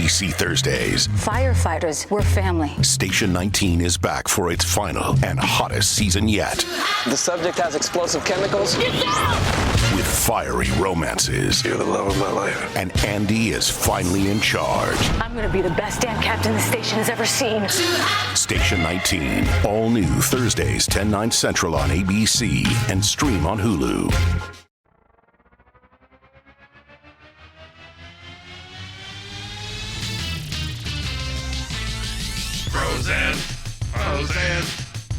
ABC Thursdays. Firefighters, we're family. Station 19 is back for its final and hottest season yet. The subject has explosive chemicals. Get down! With fiery romances. You're the love of my life. And Andy is finally in charge. I'm gonna be the best damn captain the station has ever seen. Station 19, all new Thursdays, 10/9 Central on ABC and stream on Hulu. Pros and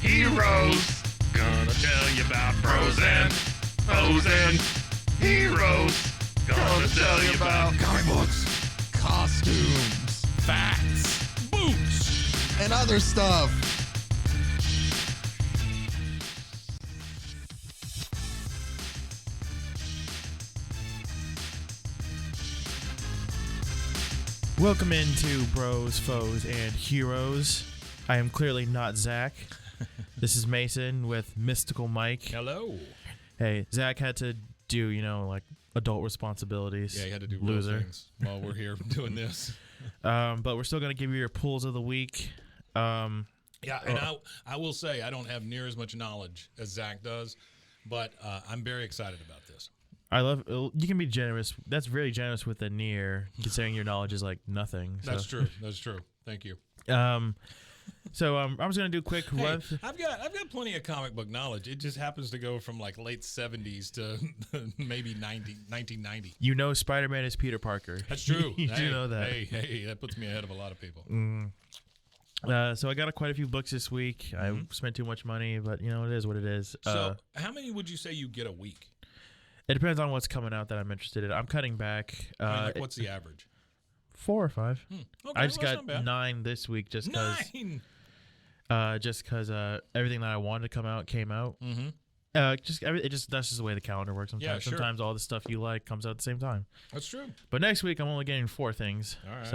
heroes. Gonna tell you about pros and heroes. Gonna tell you about comic books, costumes, facts, boots, and other stuff. Welcome into Bros, Foes, and Heroes. I am clearly not Zach. This is Mason with Mystical Mike. Hello. Hey, Zach had to do, like adult responsibilities. Yeah, he had to do loser real things while we're here doing this. But we're still going to give you your pulls of the week. I will say I don't have near as much knowledge as Zach does, but I'm very excited about this. I love you can be generous. That's very generous with the near, considering your knowledge is like nothing. So. That's true. That's true. Thank you. So I'm just gonna do a quick run. I've got plenty of comic book knowledge. It just happens to go from like late 70s to maybe 1990. You know, Spider-Man is Peter Parker. That's true. You do know that. Hey, that puts me ahead of a lot of people. So I got quite a few books this week. I spent too much money, but it is what it is. So how many would you say you get a week? It depends on what's coming out that I'm interested in. I'm cutting back. What's the average? 4 or 5. Okay, I just got 9 this week just because. 9. Just because everything that I wanted to come out came out. Mm-hmm. That's just the way the calendar works. Sometimes, Yeah, sure. Sometimes all the stuff you like comes out at the same time. That's true. But next week I'm only getting 4 things. All right.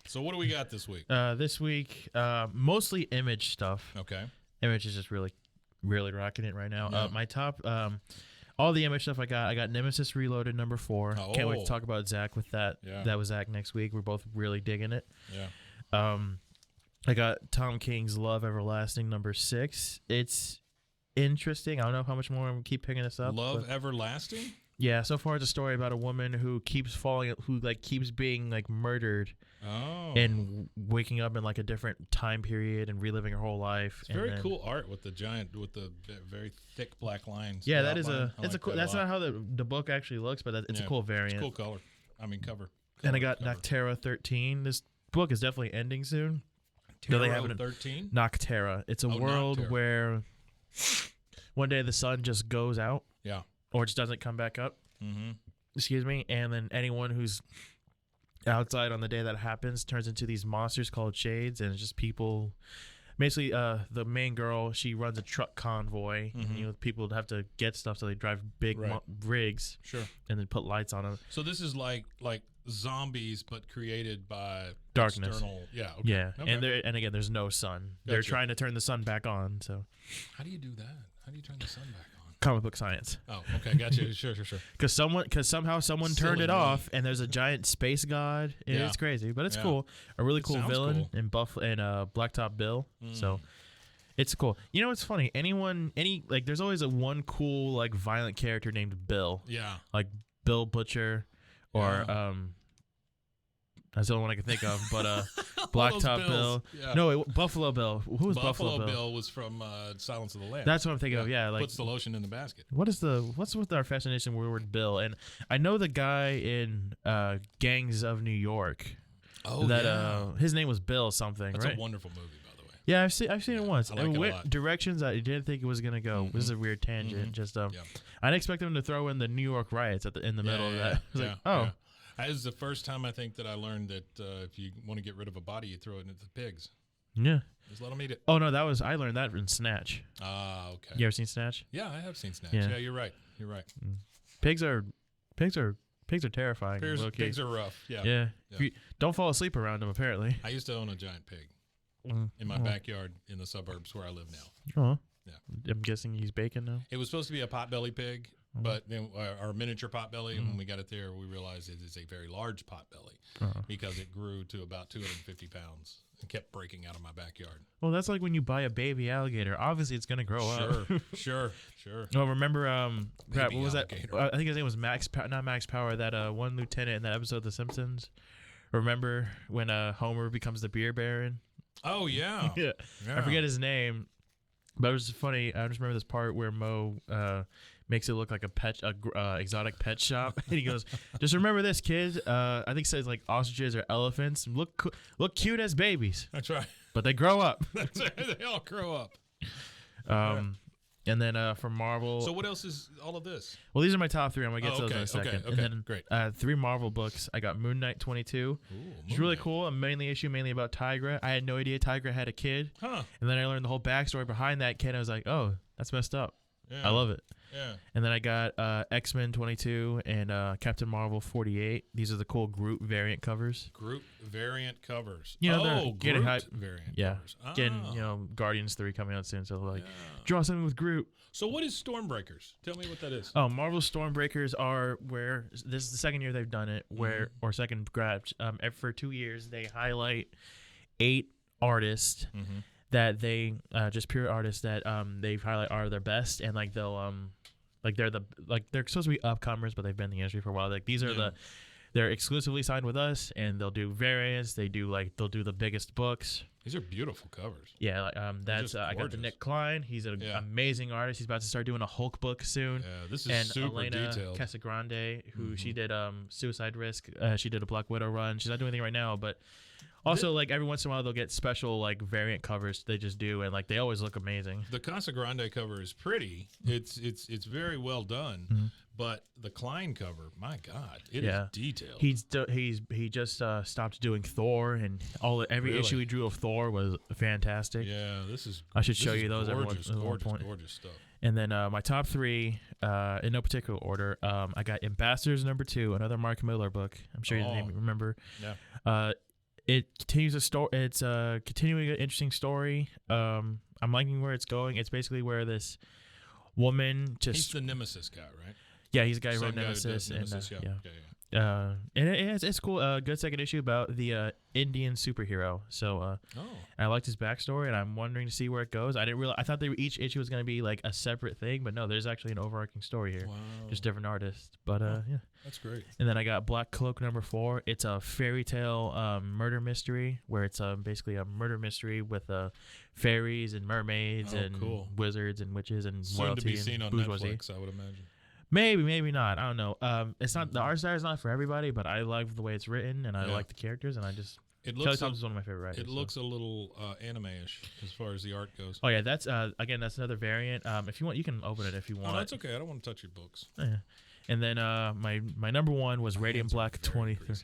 So what do we got this week? This week, mostly Image stuff. Okay. Image is just really, really rocking it right now. Yeah. My top, all the Image stuff I got Nemesis Reloaded number 4. Oh. Can't wait to talk about Zach with that. Yeah. That was Zach next week. We're both really digging it. Yeah. I got Tom King's Love Everlasting number 6. It's interesting. I don't know how much more I'm gonna keep picking this up. Love Everlasting? Yeah, so far it's a story about a woman who keeps keeps being murdered. Oh. And waking up in a different time period and reliving her whole life. It's very cool art with the very thick black lines. Yeah, that is cool. that's not how the book actually looks, but it's a cool variant. It's a cool color. Cover. And I got Noctera 13. This book is definitely ending soon. Terra 13? Noctera. It's a world Noctera. where one day the sun just goes out. Yeah. Or just doesn't come back up. Mm-hmm. Excuse me. And then anyone who's outside on the day that happens turns into these monsters called shades, and it's just people. Basically, the main girl, she runs a truck convoy, and people have to get stuff, so they drive big rigs, sure, and then put lights on them. So this is like zombies, but created by darkness. External, yeah, okay. Yeah, okay. and again, there's no sun. Gotcha. They're trying to turn the sun back on. So, how do you do that? How do you turn the sun back on? Comic book science. Oh, okay, gotcha. Sure. Because somehow someone turned it off, and there's a giant space god. It's crazy, but it's cool. A really cool villain in Blacktop Bill. So it's cool. You know what's funny? There's always one cool violent character named Bill. Yeah. Like Bill Butcher, or that's the only one I can think of. But Blacktop Bill. Yeah. No, Buffalo Bill. Who was Buffalo Bill? Was from Silence of the Lambs. That's what I'm thinking of. Yeah, puts the lotion in the basket. What's with our fascination with the word Bill? And I know the guy in Gangs of New York. Oh, his name was Bill something. That's right? a wonderful movie, by the way. Yeah, I've seen it once. I like it a lot. Directions I didn't think it was gonna go. This is a weird tangent. Just I didn't expect them to throw in the New York riots in the middle of that. I was That is the first time I think that I learned that if you want to get rid of a body, you throw it into the pigs. Yeah. Just let them eat it. Oh no, I learned that in Snatch. Ah, okay. You ever seen Snatch? Yeah, I have seen Snatch. Yeah. Yeah, you're right. Pigs are terrifying. Pigs are rough. Yeah. Yeah. Don't fall asleep around them. Apparently. I used to own a giant pig in my backyard in the suburbs where I live now. Oh. Yeah. I'm guessing he's bacon now. It was supposed to be a potbelly pig, But then our miniature potbelly, and when we got it there, we realized it is a very large potbelly because it grew to about 250 pounds and kept breaking out of my backyard. Well, that's like when you buy a baby alligator. Obviously, it's going to grow up. Sure. Well, remember, crap, what was alligator. that? I think his name was not Max Power, that one lieutenant in that episode of The Simpsons. Remember when Homer becomes the beer baron? Oh, yeah. Yeah. I forget his name, but it was funny. I just remember this part where Mo makes it look like a exotic pet shop. And he goes, just remember this, kid. I think it says like ostriches or elephants. Look cute as babies. That's right. But they grow up. That's right. They all grow up. And then from Marvel. So what else is all of this? Well, these are my top 3. I'm going to get to those in a second. Okay, and then great. 3 Marvel books. I got Moon Knight 22. It's really cool. A mainly about Tigra. I had no idea Tigra had a kid. Huh. And then I learned the whole backstory behind that kid. I was like, oh, that's messed up. Yeah. I love it. Yeah. And then I got X-Men 22 and Captain Marvel 48. These are the cool Groot variant covers. Groot variant covers. You know, they're getting Groot hype. variant covers. Getting, Guardians 3 coming out soon. So like, draw something with Groot. So what is Stormbreakers? Tell me what that is. Oh, Marvel Stormbreakers are where this is the second year they've done it. Or second grab. For 2 years they highlight 8 artists that they just pure artists that they highlight are their best, and like they'll they're supposed to be upcomers, but they've been in the industry for a while. Like these are they're exclusively signed with us, and they'll do variants. They'll do the biggest books. These are beautiful covers. Yeah, that's I got the Nick Klein. He's an amazing artist. He's about to start doing a Hulk book soon. Yeah, this is and super Elena detailed. Casagrande, who she did Suicide Risk. She did a Black Widow run. She's not doing anything right now, but also like every once in a while they'll get special like variant covers they just do, and like they always look amazing. The Casagrande cover is pretty. It's very well done. But the Klein cover, my God, it is detailed. He just stopped doing Thor, and every issue he drew of Thor was fantastic. Yeah, I should show you those. Gorgeous stuff. And then my top 3, in no particular order, I got Ambassadors #2, another Mark Miller book. I'm sure you remember. Yeah. It continues a story. It's continuing an interesting story. I'm liking where it's going. It's basically where this woman just. He's the Nemesis guy, right? Yeah, he's the guy who wrote Nemesis. And it's cool. Good second issue about the Indian superhero. So I liked his backstory, and I'm wondering to see where it goes. I didn't realize. I thought each issue was going to be like a separate thing, but no, there's actually an overarching story here. Wow. Just different artists. But yeah, that's great. And then I got Black Cloak #4. It's a fairy tale murder mystery where it's basically a murder mystery with fairies and mermaids and wizards and witches and soon royalty to be seen on bourgeoisie. Netflix, I would imagine. Maybe not. I don't know. It's not the art style is not for everybody, but I like the way it's written and I like the characters, and I just Kelly Thompson's one of my favorite writers. It looks a little anime-ish as far as the art goes. Oh yeah, that's again that's another variant. If you want, you can open it if you want. Oh, that's okay. I don't want to touch your books. Yeah. And then my #1 was Radiant Black 23.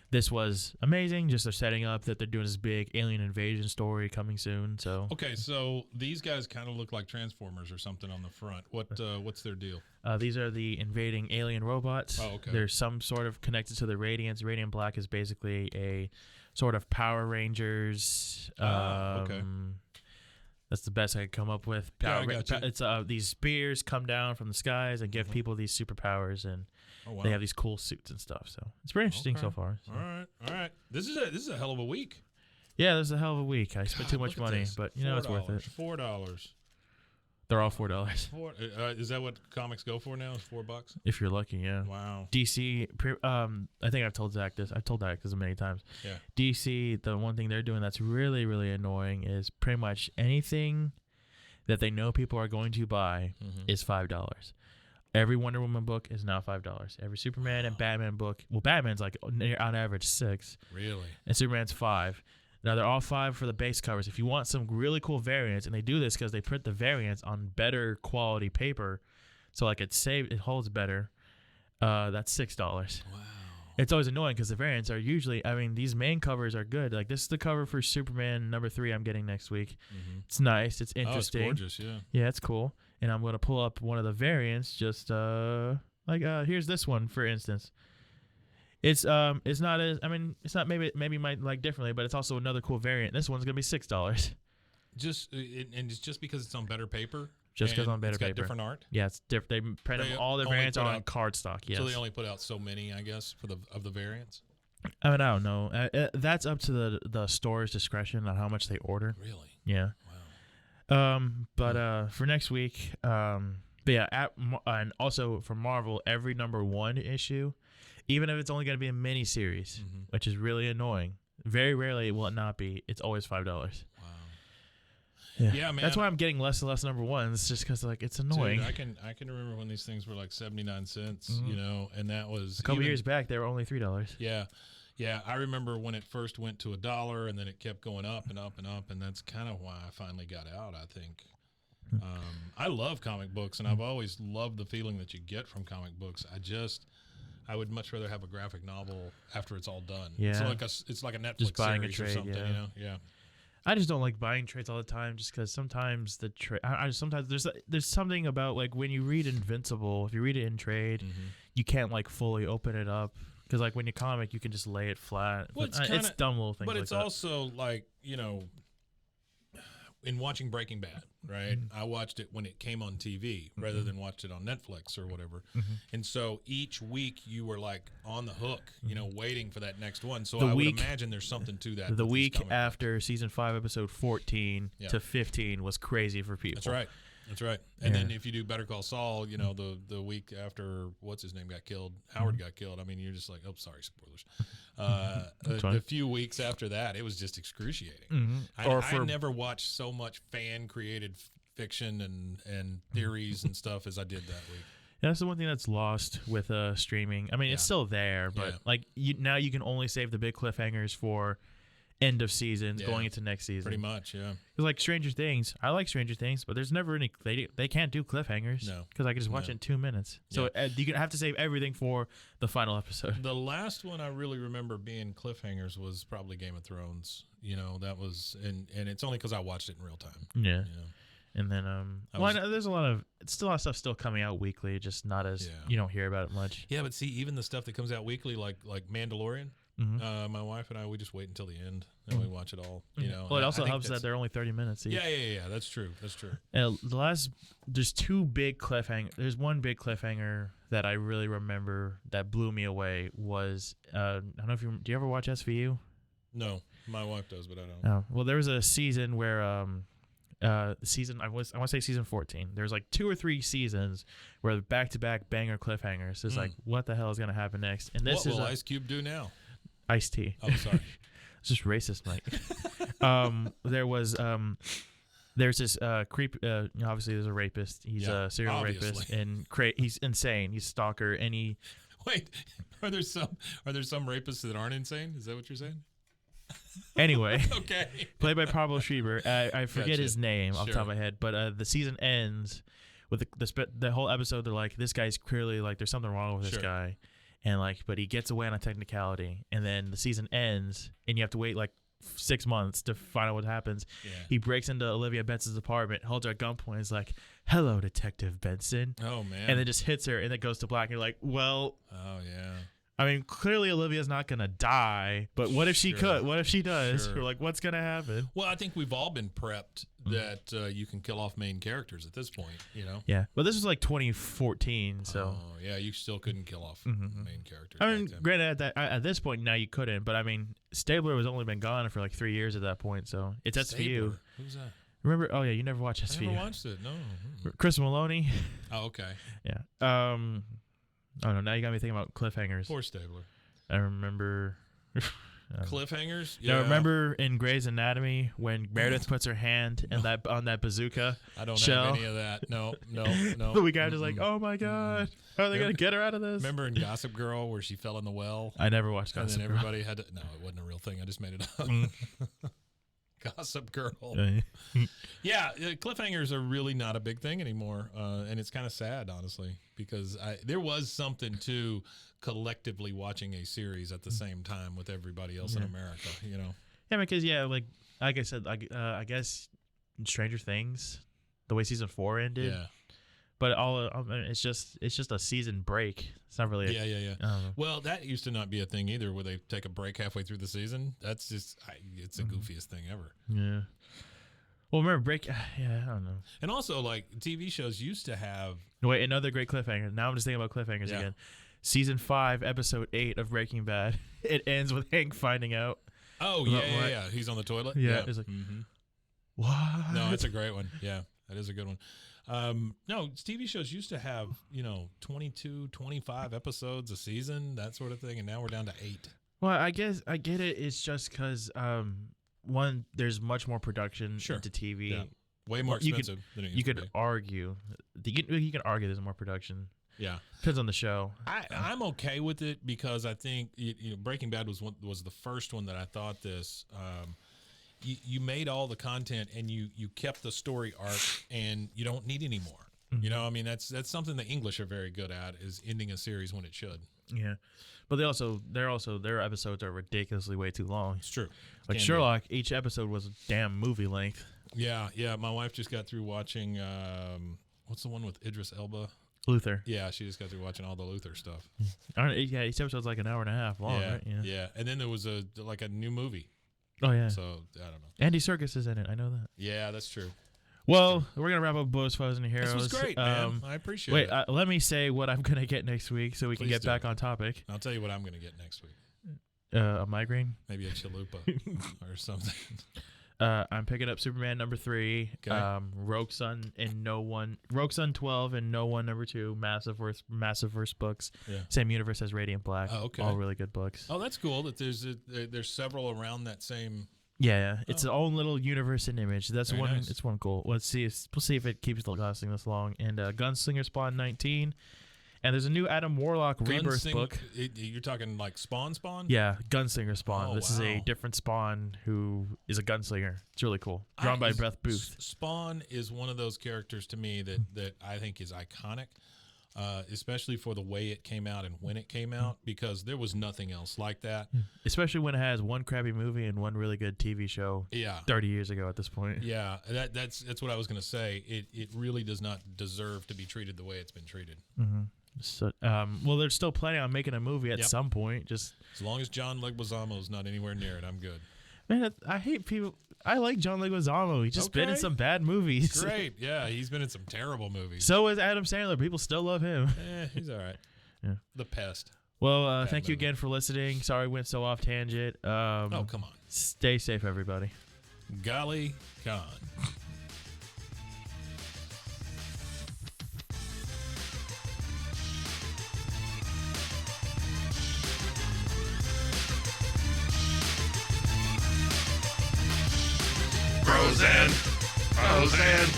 This was amazing. Just they're setting up that they're doing this big alien invasion story coming soon. So okay, so these guys kind of look like Transformers or something on the front. What's their deal? These are the invading alien robots. Oh, okay. They're some sort of connected to the Radiants. Radiant Black is basically a sort of Power Rangers. Okay. That's the best I could come up with. I got you. It's these spears come down from the skies and give people these superpowers, and they have these cool suits and stuff. So it's pretty interesting so far. So. All right. This is a hell of a week. Yeah, this is a hell of a week. I spent too much money, but it's worth it. $4. They're all $4. Is that what comics go for now? Is $4? If you're lucky, yeah. Wow. DC. I think I've told Zach this. I've told Zach this many times. Yeah. DC. The one thing they're doing that's really, really annoying is pretty much anything that they know people are going to buy is $5. Every Wonder Woman book is now $5. Every Superman and Batman book. Well, Batman's like on average $6. Really? And Superman's $5. Now, they're all $5 for the base covers. If you want some really cool variants, and they do this because they print the variants on better quality paper, so like it holds better, that's $6. Wow. It's always annoying because the variants are usually, these main covers are good. Like this is the cover for Superman #3 I'm getting next week. It's nice. It's interesting. Oh, it's gorgeous, yeah. Yeah, it's cool. And I'm going to pull up one of the variants just here's this one, for instance. It's not as it's not maybe might like differently, but it's also another cool variant. This one's gonna be $6. And it's just because it's on better paper. just because And on better it's got paper. different art. Yeah, it's different. They print They them, all their only variants put on out- cardstock. Yes. So they only put out so many, I guess, of the variants. I mean, I don't know. That's up to the store's discretion on how much they order. Really? Yeah. Wow. But for next week, but yeah, and also for Marvel, every #1 issue, even if it's only going to be a mini series, which is really annoying. Very rarely will it not be. It's always $5. Wow. Yeah, man. That's why I'm getting less and less #1s, just because like it's annoying. Dude, I can remember when these things were like 79 cents, you know, and that was A couple years back, they were only $3. Yeah. Yeah, I remember when it first went to $1, and then it kept going up and up and up, and that's kind of why I finally got out, I think. I love comic books, and I've always loved the feeling that you get from comic books. I would much rather have a graphic novel after it's all done. Yeah. It's like a Netflix Just buying a series trade, or something, yeah. you know? Yeah. I just don't like buying trades all the time, just because sometimes the trade. Sometimes there's something about like when you read Invincible, if you read it in trade, you can't like fully open it up. Because like when you comic, you can just lay it flat. Well, it's dumb little things. But like it's that. also like, you know, in watching Breaking Bad, right? I watched it when it came on TV rather than watched it on Netflix or whatever. And so each week you were like on the hook, you know, waiting for that next one. So I would imagine there's something to that. The with these week comic books. after season 5, episode 14 to 15 was crazy for people. That's right. That's right. And then if you do Better Call Saul, you know, the week after what's his name got killed, Howard got killed. I mean, you're just like, oh, sorry, spoilers. The few weeks after that, it was just excruciating. I never watched so much fan created fiction and theories and stuff as I did that week. Yeah, that's the one thing that's lost with streaming. I mean, it's still there, but like now you can only save the big cliffhangers for end of seasons going into next season. Pretty much, yeah. Because like Stranger Things, I like Stranger Things, but there's never any. They can't do cliffhangers. No. Because I can just watch it in 2 minutes. So you have to save everything for the final episode. The last one I really remember being cliffhangers was probably Game of Thrones. You know, that was and it's only because I watched it in real time. Yeah. You know? And then there's a lot of stuff still coming out weekly, just not as you don't hear about it much. Yeah, but see, even the stuff that comes out weekly, like Mandalorian. My wife and I, we just wait until the end and we watch it all. You know, Well, it also helps that they're only 30 minutes each. Yeah. That's true. There's two big cliffhangers. There's one big cliffhanger that I really remember that blew me away was I don't know if do you ever watch SVU? No, my wife does, but I don't. Oh, well, there was a season where I want to say season 14. There's like 2 or 3 seasons where back-to-back banger cliffhangers. It's like, what the hell is gonna happen next? And this what will Ice Cube do now? Ice-T. Oh, sorry. It's just racist, Mike. There's this creep. Obviously, there's a rapist. He's a serial rapist, and he's insane. He's a stalker, and he. Wait, are there some rapists that aren't insane? Is that what you're saying? Anyway, okay. Played by Pablo Schreiber. I forget Gotcha. his name off the top of my head, but the season ends with the whole episode. They're like, this guy's clearly like, there's something wrong with this guy. And like, but he gets away on a technicality, and then the season ends, and you have to wait like 6 months to find out what happens. Yeah. He breaks into Olivia Benson's apartment, holds her at gunpoint, is like, "Hello, Detective Benson." Oh man! And then just hits her, and it goes to black. And you're like, "Well, oh yeah." I mean, clearly Olivia's not gonna die, but what if she could? What if she does? We're like, what's gonna happen? Well, I think we've all been prepped that you can kill off main characters at this point, you know? Yeah, but this was like 2014, so. Oh, yeah, you still couldn't kill off main characters. I mean, granted, at this point now you couldn't, but I mean, Stabler has only been gone for like 3 years at that point, so it's SVU. Who's that? Remember? Oh yeah, you never watched SVU. I never watched it. No. Chris Maloney. Oh, okay. Yeah. Oh no, now you got me thinking about cliffhangers. Poor Stabler. I remember. Cliffhangers? Yeah. I remember in Grey's Anatomy when Meredith puts her hand in on that bazooka. I don't shell. have any of that. No. The week after, like, oh my god, how are they gonna get her out of this? Remember in Gossip Girl where she fell in the well? I never watched Gossip Girl. And then everybody had to. No, it wasn't a real thing. I just made it up. Gossip Girl. Yeah, cliffhangers are really not a big thing anymore, and it's kind of sad, honestly, because there was something to collectively watching a series at the same time with everybody else in America, you know? Yeah, because like I said, I guess Stranger Things, the way season 4 ended. Yeah. But it's just a season break. It's not really. Yeah. Well, that used to not be a thing either, where they take a break halfway through the season. That's just it's the goofiest thing ever. Yeah. Well, remember I don't know. And also, like, TV shows used to have. Wait, another great cliffhanger. Now I'm just thinking about cliffhangers again. Season 5, episode 8 of Breaking Bad. It ends with Hank finding out. Oh, yeah. He's on the toilet. Yeah. It's like, what? No, it's a great one. Yeah, that is a good one. No, TV shows used to have, 22, 25 episodes a season, that sort of thing. And now we're down to 8. Well, I guess I get it. It's just because, one, there's much more production into TV. Yeah. Way more expensive than it used to be. You can argue there's more production. Yeah, depends on the show. I'm okay with it because I think Breaking Bad was the first one that I thought this. You made all the content and you kept the story arc and you don't need any more. Mm-hmm. I mean that's something the English are very good at, is ending a series when it should. Yeah, but their episodes are ridiculously way too long. It's true. Like Sherlock, each episode was a damn movie length. Yeah. My wife just got through watching. What's the one with Idris Elba? Luther. Yeah, she just got through watching all the Luther stuff. Yeah, each episode's like an hour and a half long, right? Yeah. And then there was a new movie. Oh, yeah. So, I don't know. Andy Serkis is in it. I know that. Yeah, that's true. Well, we're going to wrap up Bows, Foes, and Heroes. This was great, man. I appreciate it. Wait, let me say what I'm going to get next week so we can get back on topic. I'll tell you what I'm going to get next week. A migraine? Maybe a chalupa or something. I'm picking up Superman number 3, okay. Rogue Sun 12 and No One number 2, massive verse books. Yeah. Same universe as Radiant Black. Oh, okay. All really good books. Oh, that's cool that there's several around that same. Yeah. It's its own little universe and image. That's Very one. nice. It's one cool. We'll see if it keeps lasting this long. And Gunslinger Spawn 19. And there's a new Adam Warlock Rebirth book. You're talking like Spawn? Yeah, Gunslinger Spawn. Oh, this is a different Spawn who is a gunslinger. It's really cool. Drawn by Beth Booth. Spawn is one of those characters to me that I think is iconic, especially for the way it came out and when it came out, because there was nothing else like that. Especially when it has one crappy movie and one really good TV show. Yeah, 30 years ago at this point. Yeah, that's what I was going to say. It really does not deserve to be treated the way it's been treated. Mm-hmm. So, well, they're still planning on making a movie at some point. Just as long as John Leguizamo's not anywhere near it, I'm good. Man, I hate people. I like John Leguizamo. He's just been in some bad movies. Great, yeah, he's been in some terrible movies. So is Adam Sandler. People still love him. He's all right. Yeah. The Pest. Well, thank you again for listening. Sorry we went so off tangent. Oh, come on. Stay safe, everybody. Golly gone. Pros and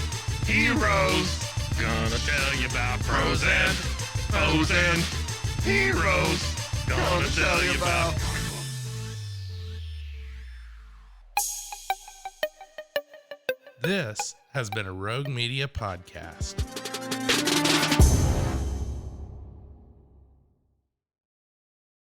heroes. Gonna tell you about pros and heroes. Gonna tell you about. This has been a Rogue Media podcast.